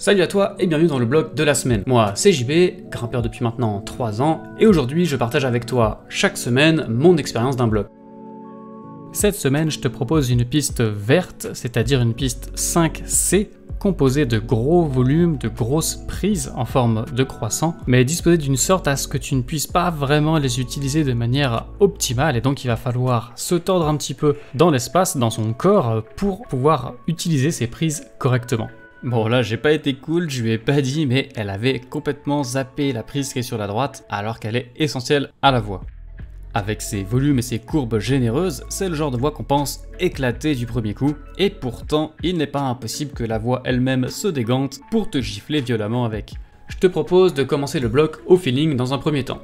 Salut à toi et bienvenue dans le blog de la semaine. Moi c'est JB, grimpeur depuis maintenant 3 ans, et aujourd'hui je partage avec toi chaque semaine mon expérience d'un bloc. Cette semaine je te propose une piste verte, c'est-à-dire une piste 5C, composée de gros volumes, de grosses prises en forme de croissant, mais disposée d'une sorte à ce que tu ne puisses pas vraiment les utiliser de manière optimale, et donc il va falloir se tordre un petit peu dans l'espace, dans son corps, pour pouvoir utiliser ces prises correctement. Bon là j'ai pas été cool, je lui ai pas dit, mais elle avait complètement zappé la prise qui est sur la droite alors qu'elle est essentielle à la voix. Avec ses volumes et ses courbes généreuses, c'est le genre de voix qu'on pense éclater du premier coup, et pourtant il n'est pas impossible que la voix elle-même se dégante pour te gifler violemment avec. Je te propose de commencer le bloc au feeling dans un premier temps.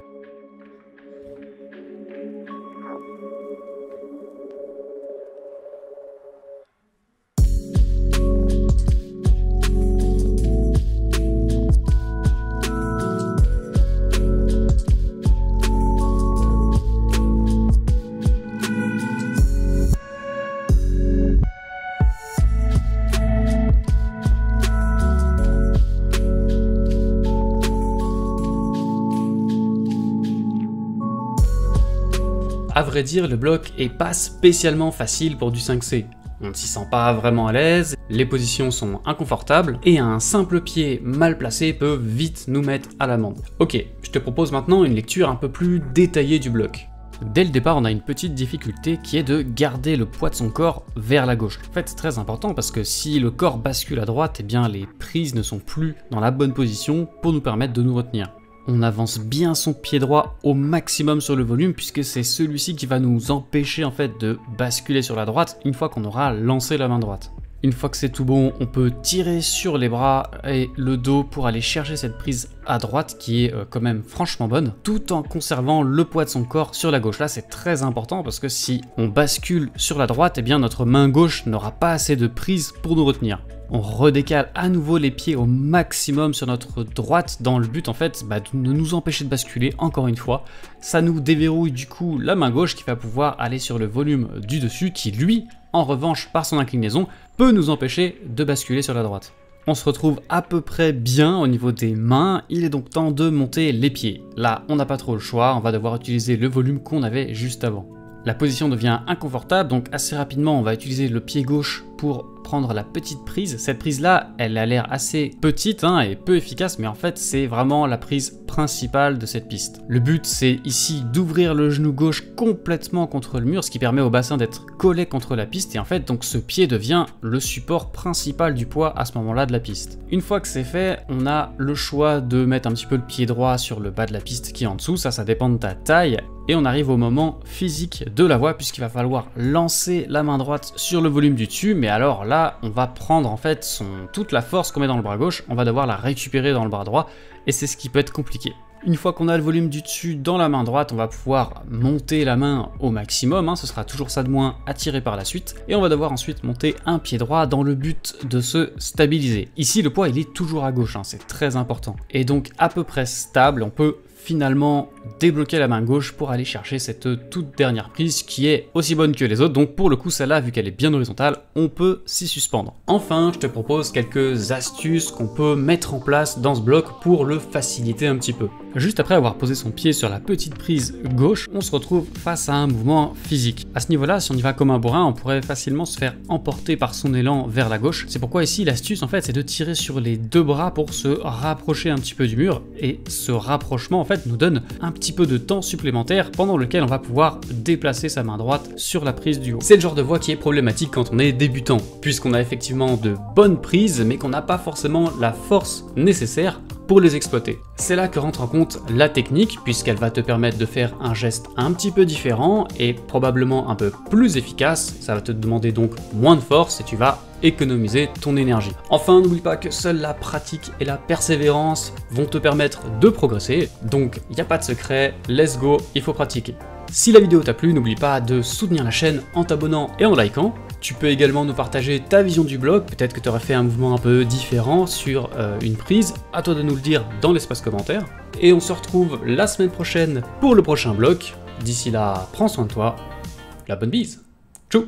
A vrai dire, le bloc est pas spécialement facile pour du 5C. On ne s'y sent pas vraiment à l'aise, les positions sont inconfortables, et un simple pied mal placé peut vite nous mettre à l'amende. Ok, je te propose maintenant une lecture un peu plus détaillée du bloc. Dès le départ, on a une petite difficulté qui est de garder le poids de son corps vers la gauche. En fait, c'est très important parce que si le corps bascule à droite, eh bien les prises ne sont plus dans la bonne position pour nous permettre de nous retenir. On avance bien son pied droit au maximum sur le volume puisque c'est celui-ci qui va nous empêcher en fait de basculer sur la droite une fois qu'on aura lancé la main droite. Une fois que c'est tout bon, on peut tirer sur les bras et le dos pour aller chercher cette prise à droite qui est quand même franchement bonne, tout en conservant le poids de son corps sur la gauche. Là c'est très important parce que si on bascule sur la droite, eh bien notre main gauche n'aura pas assez de prise pour nous retenir. On redécale à nouveau les pieds au maximum sur notre droite dans le but en fait de ne nous empêcher de basculer encore une fois. Ça nous déverrouille du coup la main gauche qui va pouvoir aller sur le volume du dessus qui lui, en revanche par son inclinaison, peut nous empêcher de basculer sur la droite. On se retrouve à peu près bien au niveau des mains, il est donc temps de monter les pieds. Là on n'a pas trop le choix, on va devoir utiliser le volume qu'on avait juste avant. La position devient inconfortable, donc assez rapidement on va utiliser le pied gauche pour prendre la petite prise. Cette prise là, elle a l'air assez petite et peu efficace, mais en fait c'est vraiment la prise principale de cette piste. Le but c'est ici d'ouvrir le genou gauche complètement contre le mur, ce qui permet au bassin d'être collé contre la piste, et en fait donc ce pied devient le support principal du poids à ce moment là de la piste. Une fois que c'est fait, on a le choix de mettre un petit peu le pied droit sur le bas de la piste qui est en dessous, ça dépend de ta taille. Et on arrive au moment physique de la voix puisqu'il va falloir lancer la main droite sur le volume du dessus, mais alors là on va prendre en fait toute la force qu'on met dans le bras gauche, on va devoir la récupérer dans le bras droit et c'est ce qui peut être compliqué. Une fois qu'on a le volume du dessus dans la main droite, on va pouvoir monter la main au maximum, ce sera toujours ça de moins à tirer par la suite, et on va devoir ensuite monter un pied droit dans le but de se stabiliser. Ici le poids il est toujours à gauche, c'est très important, et donc à peu près stable, on peut finalement débloquer la main gauche pour aller chercher cette toute dernière prise qui est aussi bonne que les autres, donc pour le coup celle-là vu qu'elle est bien horizontale, on peut s'y suspendre. Enfin je te propose quelques astuces qu'on peut mettre en place dans ce bloc pour le faciliter un petit peu. Juste après avoir posé son pied sur la petite prise gauche, on se retrouve face à un mouvement physique. À ce niveau-là, si on y va comme un bourrin, on pourrait facilement se faire emporter par son élan vers la gauche. C'est pourquoi ici l'astuce en fait c'est de tirer sur les deux bras pour se rapprocher un petit peu du mur, et ce rapprochement en fait nous donne un petit peu de temps supplémentaire pendant lequel on va pouvoir déplacer sa main droite sur la prise du haut. C'est le genre de voix qui est problématique quand on est débutant, puisqu'on a effectivement de bonnes prises mais qu'on n'a pas forcément la force nécessaire pour les exploiter. C'est là que rentre en compte la technique, puisqu'elle va te permettre de faire un geste un petit peu différent et probablement un peu plus efficace. Ça va te demander donc moins de force et tu vas économiser ton énergie. Enfin, n'oublie pas que seule la pratique et la persévérance vont te permettre de progresser, donc il n'y a pas de secret, let's go, il faut pratiquer. Si la vidéo t'a plu, n'oublie pas de soutenir la chaîne en t'abonnant et en likant. Tu peux également nous partager ta vision du bloc, peut-être que tu aurais fait un mouvement un peu différent sur une prise, à toi de nous le dire dans l'espace commentaire. Et on se retrouve la semaine prochaine pour le prochain bloc. D'ici là, prends soin de toi, la bonne bise. Tchou!